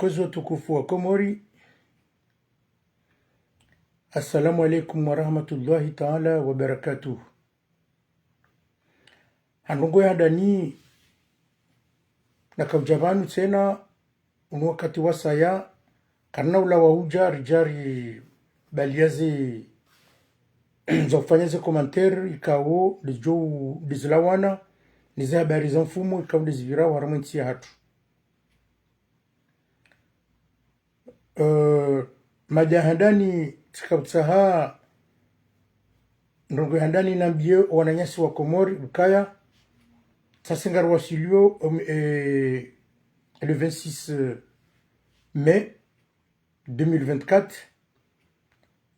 Wanakozi watukufu wa Komori, assalamu alaikum warahmatullahi taala wabarakatuh. Handongo ya hadani na kaujabanu tena unu wakati wa saya karna ula wahuja rijari baliazi za kufanyaze komantere ikawo lijo dizlawana nize habari za mfumo ikawo dizvira waramanti ya hatu. Majahandani tikabtsaha ndongo handani nambie wananyasi wa Komori ukaya tasengar wasilio le 26 mai 2024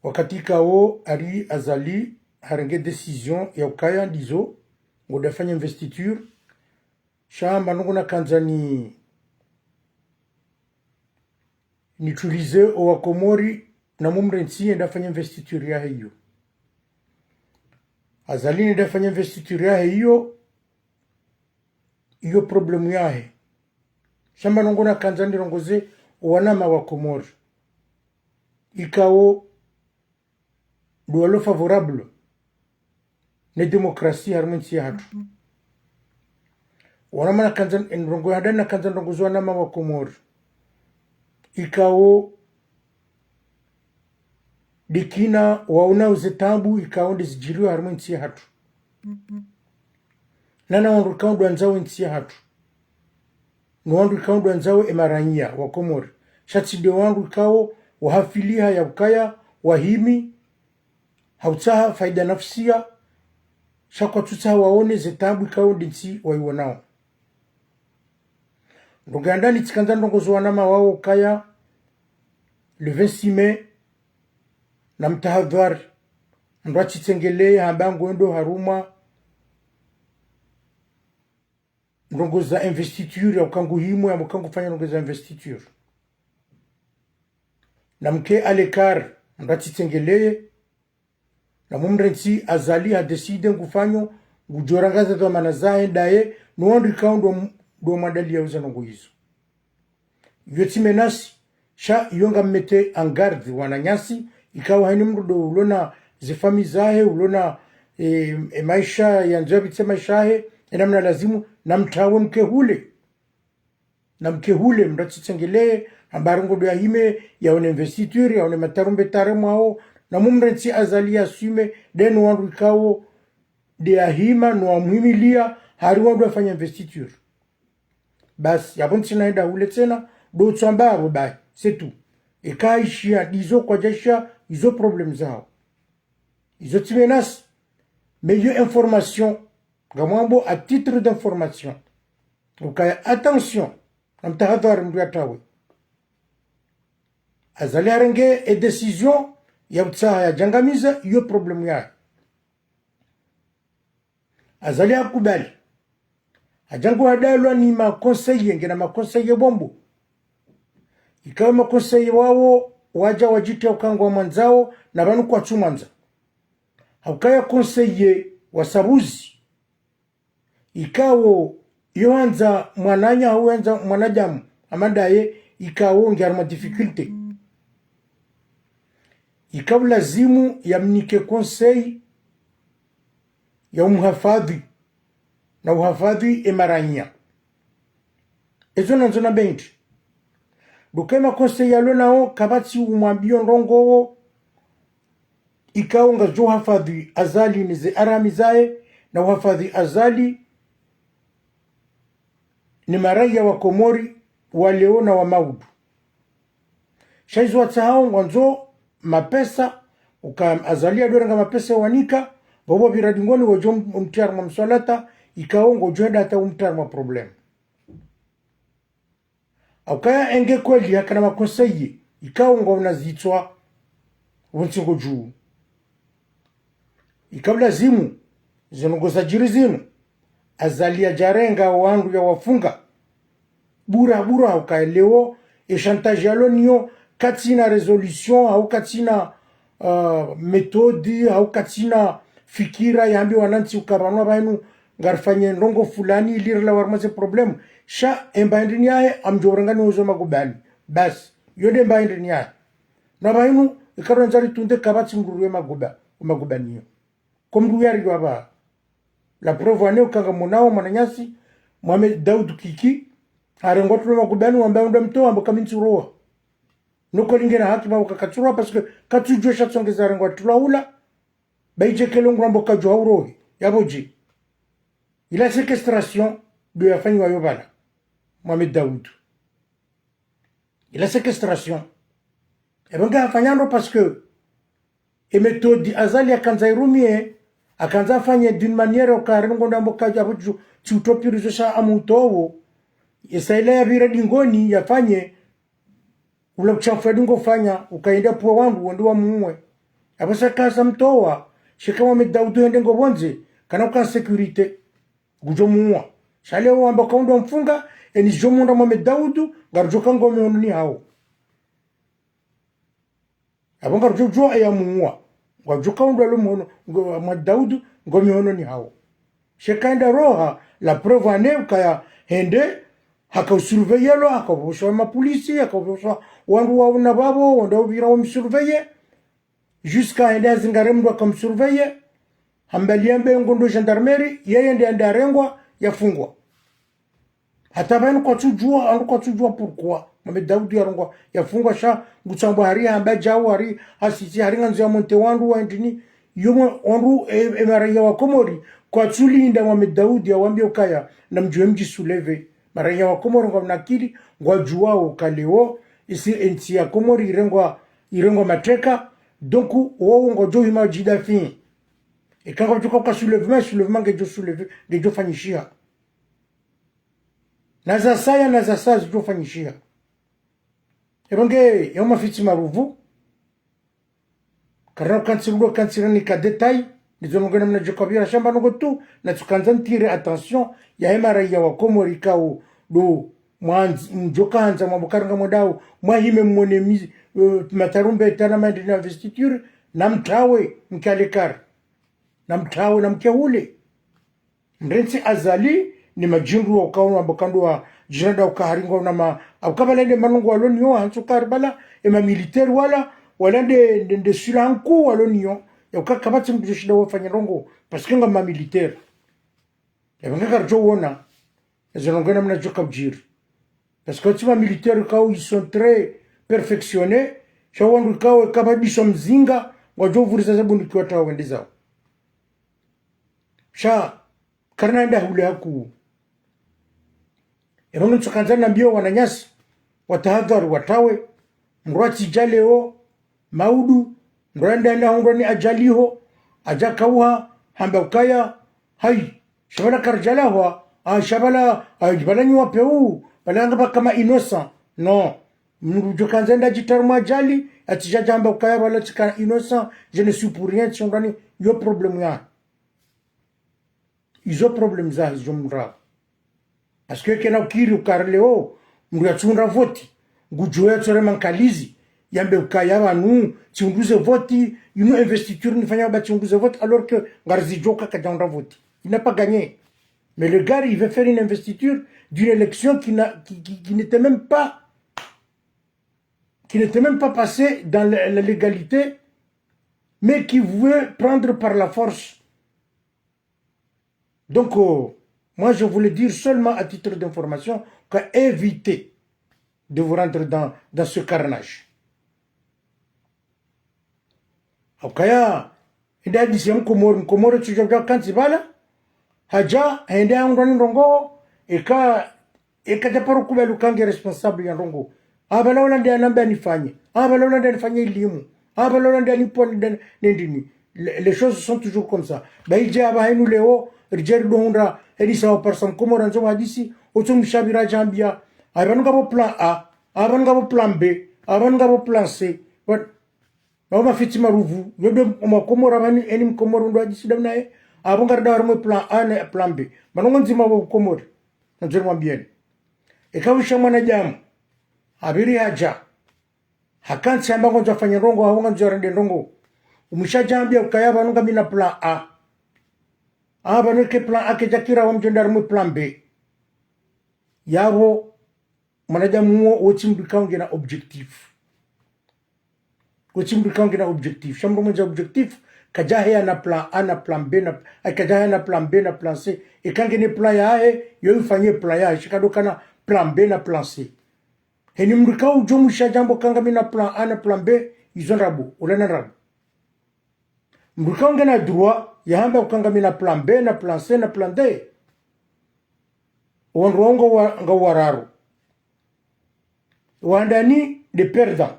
wakati kao ari azali harenge decision ya ukaya ndizo ngodafanya investiture shamba nungu na kanzani nitulize owa Komori na mumrensi ndafanya investiture ya hiyo. Azali ndafanya investiture ya hiyo problemu yahe. Shamba nungu na kanzani rongoze wanama wa Komori. Ikao dualo favorable ne demokrasi harmonisi ya hatu. Wanama na kanzani rongo hadani na kanzani rongoze wanama wa Komori. Ikao dikina wauna uzetambu ikao ndizijiriwa harimo nchi ya hatu. Nana wandu ikao duanzao nchi ya hatu. Nwandu ikao duanzao emaranyia wa Komori. Shatside wandu ikao wahafiliha ya ukaya, wahimi, hautaha faida nafsia, shakwa tutaha waone zetambu ikao ndinsi waiwanao. Ndogandani tikanza ndongozo wanama wao ukaya le 26 mai na mtahadhari ndwachi tengele hambango endo haruma ndongoza investiture ya ukangu himu ya mkangu fanya ndongoza investiture na mke alekar ndwachi tengele na mumrensi azali ha decide ngufanyo ngujorangaza za manazahe daye nuondu ikaundo do madali ya uza nongo hizo. Yoti menasi sha yonga mmete en garde wananyasi ikawa haini mrudo ulona zifami zahe ulona maisha ya njabitse maishahe enamna lazimu na mtawe mke hule mratitengele ambarongo do yahime ya one investiture ya one matarumbe taremu hao na mumrensi azali ya sume denu wandu ikawo de ahima no muhimilia hari wandu afanya investiture. Bas yabonti naenda ule tena do tsambaro bai c'est tout. Et kaishia dizo kwa jasha izo problem zao. Izo timenas meilleure information gamambo à titre d'information. Ukaya attention namtahadhari mdu yatawe. Azali arenge e decision ya utsaha ya jangamiza iyo problem ya. Azali akubali. Ajangu hadalwa ni makonseye ngena makonseye bombo. Ikawa makonseye wao waja wajite ukangu wa manzao na banu kwa chumanza. Haukaya konseye wasabuzi. Ikawa yohanza mwananya hauanza mwanajamu. Amadaye ikawa ngiarma difficulty. Ikawa lazimu ya mnike konseye ya umhafadhi. Na uhafadhi emaranya. Ezo nanzona benti. Dukema konseye yalo nao kabati umwambio ndongo ikao nga jo hafadhi azali nize aramizae na uhafadhi azali ni maraya wa Komori waleona wa maudu. Shaizu watahao wanzo mapesa uka azali adorenga mapesa wanika bobo biradingoni wajo umtiarma msolata ikao ngojoeda hata umtiarma problem. Aukaya enge kweli haka na makonseye ikao ngo unazitwa wunsingo juu. Ikabla zimu zinongoza jiri zinu azalia jarenga wandu ya wafunga bura aukaya leo chantage yalo niyo katina resolution au katina metodi au katina fikira yambi wananti ukabanwa bainu ngarfanye ndongo fulani ilirla warmaze problem sha embaindini yae amjorangani uzo magubali bas yode mbainde nya na bainu ikaro nzari tunde kabati nguruwe maguba niyo komdu yari waba la preuve ane ukanga munao mananyasi Mohamed Daoud Kiki arengotlo magubani wamba unda mto amba kaminsuroa noko lingena haki ma ukakatsura parce que katujwe shatsongeza rengotlo ula baije kelongo amba kajwa urohi yaboji ila séquestration de la famille Wayobala Mohamed Daoud ila séquestration et ben ga fanyando parce que et méthode azali akanza irumie akanza fanye d'une manière okarengo ndambo kaja buju tutopirizo sha amutowo isaila ya vira dingoni yafanye ula kuchafadingo fanya ukaenda puwa wangu wendo wa muwe abasa kasa mtowa shika Mohamed Daoud ende ngobonze kana uka sécurité gujo muwa shale wamba kaundo mfunga eni jomunda Mohamed Daoud garjoka ngome onuni hao abanga jojo aya muwa wajuka ndo lo mono Mohamed Daoud ngome onuni hao shekaenda roha la preuve ane ukaya hende haka surveiller haka bosha ma police haka bosha wangu wa una babo wanda ubira wa surveiller jusqu'à hende zingaremdo comme surveiller hambaliambe ngondo gendarmerie yeye ndiye ndarengwa yafungwa hata banu kwa tujua andu kwa tujua pourquoi Mohamed Daoud yarongwa yafungwa sha ngutsamba hari hamba jawo hari asisi hari nganzo ya monte wandu wa ndini yomo wandu emaraia wa Komori kwa tulinda Mohamed Daoud yawambia ukaya na mjue mji suleve maraia wa Komori ngwa mnakili ngwa juwao kaleo isi enti ya Komori irengwa mateka donc wao ngojo hima jidafi et quand tu vois soulèvement ngejo fanyishia nazasaya zijo fanyishia ebonge yoma fiti maruvu karna kantsirudo ni ka detail nizonongena mna jokabira shamba nongo tu na tukanza ntire attention ya hemara ya wa Komori kao do mwanzi njokanza mwabukaranga modao mwahime mwone matarumbe tana mandina na investiture na mtawe mkalekar na mtawe na mkeule mrensi azali ni majingu wa ukawa mbakando wa jirada ukaharingo na ma ukabalende manungu walonio hansu karbala ema militaire wala de suranku walonio ya ukakabati mjushida wafanya rongo paskenga ma militaire ya wanga karjo wona ezonongena mna joka bjir parce que tima militaire kao ils sont très perfectionnés shawangu kao kabadisho mzinga wajovuriza zabundi kiwata wendezao sha karna nda hule haku ebongo tsukanzana mbio wananyasi watahadhari watawe mrwati jaleo maudu mranda na hondoni ajaliho ajakauha hamba ukaya hai shabala karjalaho shabala ajbalanyi wapeu balanga kama innocent non mrujo kanzenda jitarma ajali atijaja hamba ukaya bala tika innocent je ne suis pour rien tsondani yo problème ya izo problem za hizo mra parce que kena ukiri ukarleo mruyachunda voti ngujoya tsore mankalizi yambe ukaya banu tsunduze voti une investiture ni fanya ba tsunduze voti alors que ngarzijoka kadanda voti il n'a pas gagné mais le gars il veut faire une investiture d'une élection qui n'était même pas passée dans la légalité mais qui veut prendre par la force. Donc, moi, je voulais dire seulement à titre d'information qu'évitez de vous rendre dans ce carnage. Okaya, il a dit c'est un Komoro, tu joues quand tu vas là, Haja, il a un rongo, et quand t'as pas recouvert le kangue responsable en rongo. Ah, ben là, on a dit un ambe ni fanye. Ah, ben là, on a dit un fanye limu. Ah, ben là, on a dit un pon n'endini. Les choses sont toujours comme ça. Ben, il dit, ah, ben, nous, Léo, Rijeri Dohundra, Elisa Opersam, Komoranzo Hadisi, Otum Shabira Jambia, Abangabo plan A, Abangabo plan B, Abangabo plan C. But, Mama Fitima Ruvu, Yodom Komoravani, Enim Komorundo Hadisi Damnae, Abangarda plan A et plan B. Manon Zima Komor, Nanzerma bien. Et quand vous chamana jam, Abiri Haja, Hakan Sambango Jafanya Rongo, Hawangan Jorande Rongo, Umisha Jambia, Kayaba Nungamina plan A. Banu ke plan A ke jakira wam jondar mu plan B. Yabo mwanadamu wote mbikange na objectif wote mbikange na objectif shamro mwenza objectif kajahe ana plan A na plan B na kajahe ana plan B na plan C ikange ni plan yae yo ifanye plan yae shikadokana plan B na plan C heni mrikao jomusha jambo kanga mina plan A na plan B izon rabu ulena rabu mrikao ngena droit yahamba ukanga mina plan B na plan C na plan D wanrongo nga wararu wandani de perdant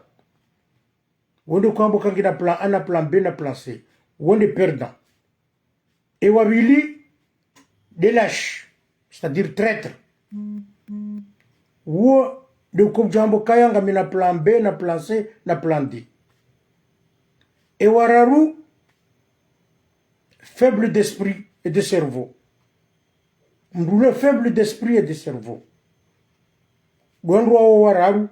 wonde kwambo kangina plan A na plan B na plan C wonde perdant et wabili de lâche c'est-à-dire traître wo de kumjambo kayanga mina plan B na plan C na plan D et wararu faible d'esprit et de cerveau mdule faible d'esprit et de cerveau gwanrwa wararu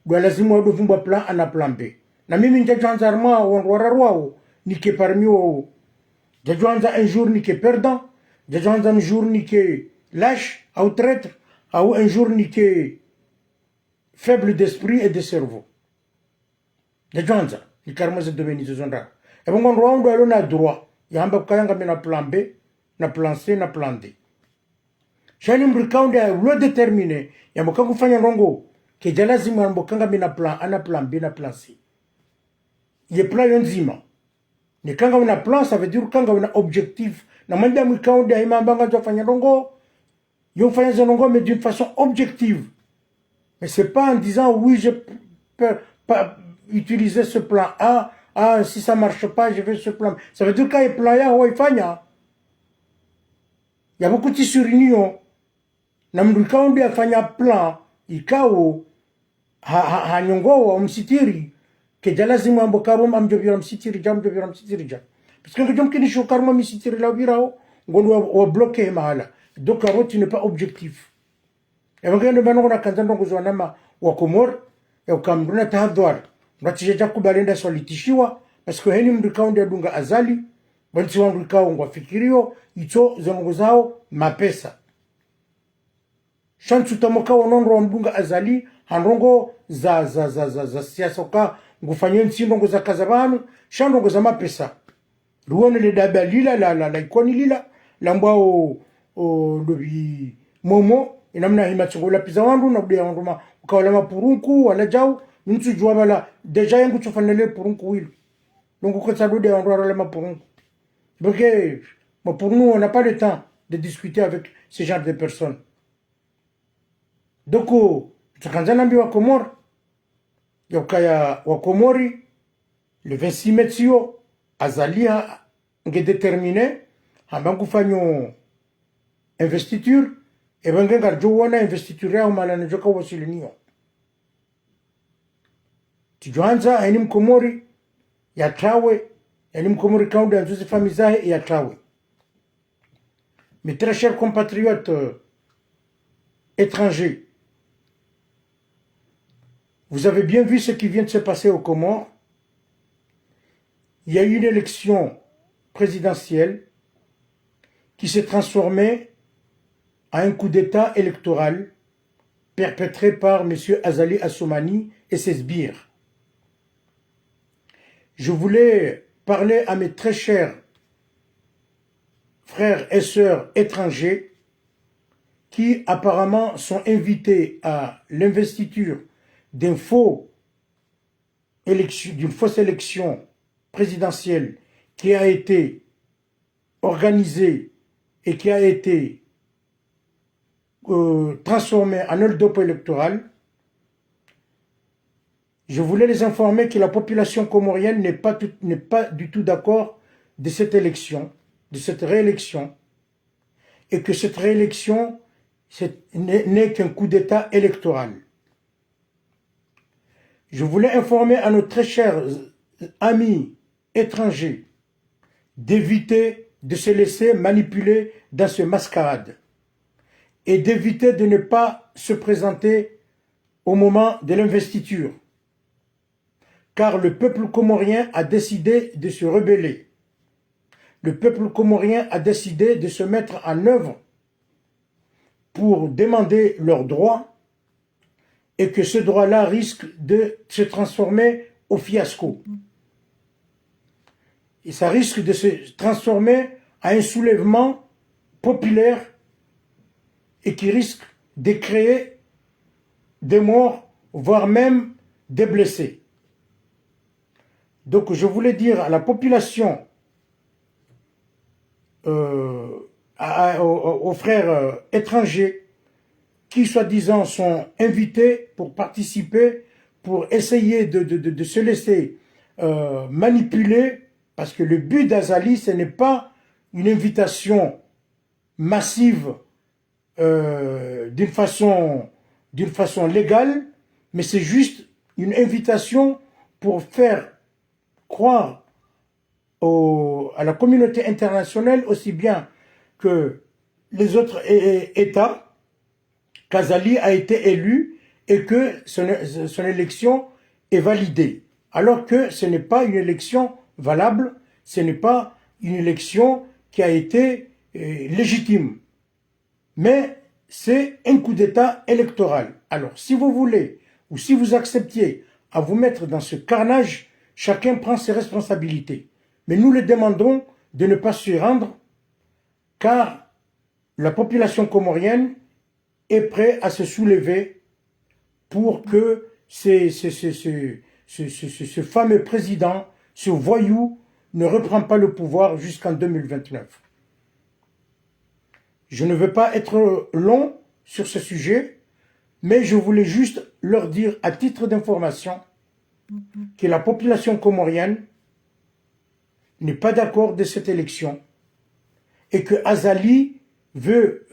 gwa lazima wadofumba plan A na plan B na mimi njajanza arma wararu nike parmi wao jajanza un jour nike perdant jajanza un jour nike lâche ou traître ou un jour nike faible d'esprit et de cerveau jajanza nikarma ze domeni zondra e bongo rwando alo na droit yamba kayanga mina plan B na plan C na plan D shani mrikaunde lo déterminé yamboka kufanya rongo ke jalazima mbokanga mina plan A na plan B na plan C ye plan yonzima ni kanga una plan ça veut dire kanga una objectif na manda mrikaunde imambanga zofanya rongo yo fanya zongo mais d'une façon objective mais c'est pas en disant oui je peux pas utiliser ce plan A si ça marche pas je vais ce plan ça veut dire que le plan ya waifanya ya beaucoup de surunion na mrikaunde afanya plan ikao hanyongoa umsitiri ke jalazimu ambokarum amjobira msitiri jamjobira msitiri jam parce que jomkini shokarma msitiri la birao ngondo wa bloquer mahala donc tu n'est pas objectif et ngende banoko na kanzando kuzwana ma wa Komor ya ukamruna tahadhar ngatije jakubalenda solitishiwa parce que heni mrikaunde adunga azali bantu wangu ikao ngwafikirio ito zongo zao mapesa shantu tamoka wanondo wa mbunga azali hanrongo za siasa ka ngufanye nsindongo za kazabanu shandongo za mapesa ruone le daba lila la ikoni lila lambao dobi momo inamna himatsogola pizza wandu na bdia wandu ma ukawala mapurunku wala jau mtu jua bala deja yangu tufanele purunku wili donc ko tsado de wandu wala mapurunku parce que pour nous on n'a pas le temps de discuter avec ce genre de personnes. Donc, tukanzana wa Komor, yokaya wa Komori, le 26 metsio, azalia nge déterminé, hambangu fanyo investiture, et bangen garjo wana investiture ya umalana joka wasilinio. Tijuanza, enim Komori, ya trawe, enim Komori kaunde anzuzi famizahe, ya trawe. Mes très chers compatriotes étrangers, vous avez bien vu ce qui vient de se passer aux Comores. Il y a eu une élection présidentielle qui s'est transformée en un coup d'État électoral perpétré par M. Azali Assoumani et ses sbires. Je voulais parler à mes très chers frères et sœurs étrangers qui apparemment sont invités à l'investiture d'une fausse élection présidentielle qui a été organisée et qui a été transformée en hold-up électoral. Je voulais les informer que la population comorienne n'est pas du tout d'accord de cette élection, de cette réélection, et que cette réélection n'est qu'un coup d'État électoral. Je voulais informer à nos très chers amis étrangers d'éviter de se laisser manipuler dans ce mascarade et d'éviter de ne pas se présenter au moment de l'investiture. Car le peuple comorien a décidé de se rebeller. Le peuple comorien a décidé de se mettre en œuvre pour demander leurs droits et que ce droit-là risque de se transformer au fiasco. Et ça risque de se transformer à un soulèvement populaire et qui risque de créer des morts, voire même des blessés. Donc je voulais dire à la population, aux frères étrangers qui soi-disant sont invités pour participer, pour essayer de se laisser manipuler, parce que le but d'Azali, ce n'est pas une invitation massive d'une façon légale, mais c'est juste une invitation pour faire croire à la communauté internationale, aussi bien que les autres États, qu'Azali a été élu et que son élection est validée. Alors que ce n'est pas une élection valable, ce n'est pas une élection qui a été légitime. Mais c'est un coup d'État électoral. Alors, si vous voulez, ou si vous acceptiez à vous mettre dans ce carnage, chacun prend ses responsabilités. Mais nous le demandons de ne pas se rendre, car la population comorienne est prête à se soulever pour que ce fameux président, ce voyou, ne reprend pas le pouvoir jusqu'en 2029. Je ne veux pas être long sur ce sujet, mais je voulais juste leur dire à titre d'information que la population comorienne n'est pas d'accord de cette élection et que Azali veut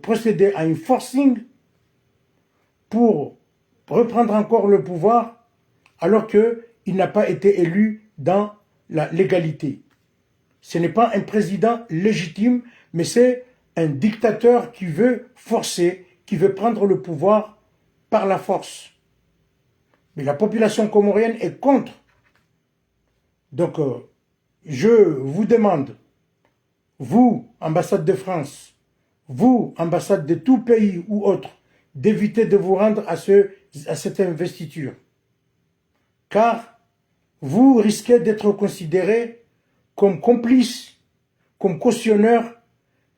procéder à un forcing pour reprendre encore le pouvoir alors qu'il n'a pas été élu dans la légalité. Ce n'est pas un président légitime, mais c'est un dictateur qui veut forcer, qui veut prendre le pouvoir par la force. Mais la population comorienne est contre. Donc, je vous demande, vous, ambassade de France, vous, ambassade de tout pays ou autre, d'éviter de vous rendre à cette investiture. Car vous risquez d'être considéré comme complice, comme cautionneur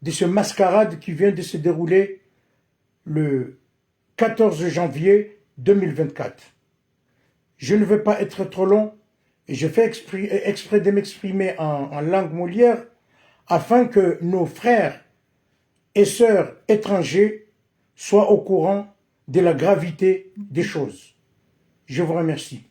de ce mascarade qui vient de se dérouler le 14 janvier 2024. Je ne veux pas être trop long et je fais exprès de m'exprimer en langue Molière afin que nos frères et sœurs étrangers soient au courant de la gravité des choses. Je vous remercie.